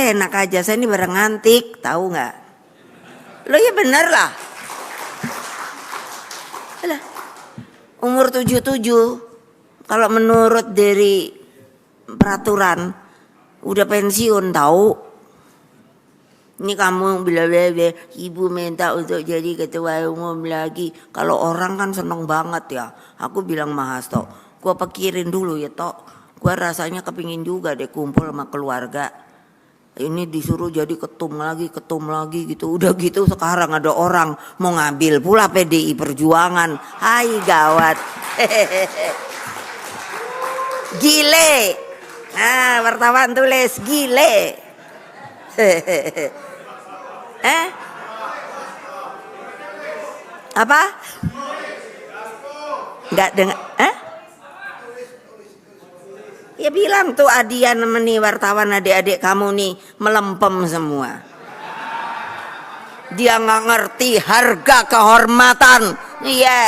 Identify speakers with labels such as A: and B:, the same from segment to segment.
A: enak aja, saya ini barang antik, tahu nggak? Lo ya bener lah. Alah, umur 77, kalau menurut dari peraturan udah pensiun tahu. Ini kamu bilang ibu minta untuk jadi ketua umum lagi. Kalau orang kan seneng banget ya. Aku bilang Mas Hasto, gua pikirin dulu ya Tok. Gua rasanya kepingin juga deh kumpul sama keluarga. Ini disuruh jadi ketum lagi gitu. Udah gitu sekarang ada orang mau ngambil pula PDI Perjuangan. Hai gawat. Gile. Nah, wartawan tulis gile. Apa? Enggak dengar. Ya bilang tuh Adian nih wartawan adik-adik kamu nih melempem semua. Dia nggak ngerti harga kehormatan. Iya.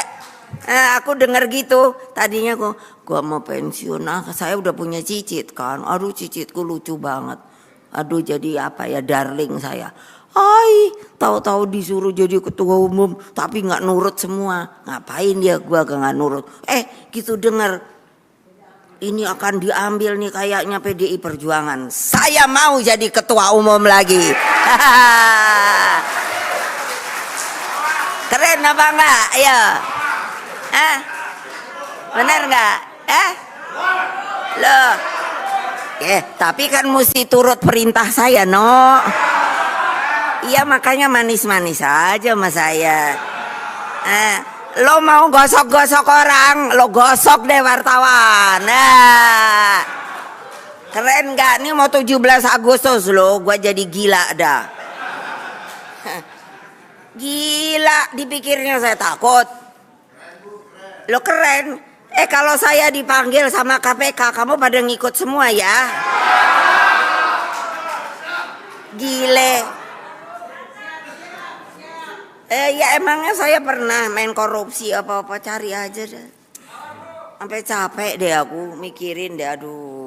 A: Aku dengar gitu. Tadinya gua mau pensiun. Saya udah punya cicit kan. Aduh cicitku lucu banget. Aduh jadi apa ya darling saya. Tahu-tahu disuruh jadi ketua umum tapi nggak nurut semua. Ngapain dia gua nggak nurut? Gitu dengar. Ini akan diambil nih kayaknya PDI Perjuangan. Saya mau jadi ketua umum lagi. Keren apa enggak? Ayo. Benar enggak? Loh. Tapi kan mesti turut perintah saya, no. Iya makanya manis-manis aja sama saya. Lo mau gosok-gosok orang, lo gosok deh wartawan. Keren gak? Nih mau 17 Agustus lo, gua jadi gila dah. Gila, dipikirnya saya takut. Lo keren. Kalau saya dipanggil sama KPK, kamu pada ngikut semua ya? Gile. Ya emangnya saya pernah main korupsi apa-apa, cari aja deh. Sampai capek deh aku mikirin deh, aduh.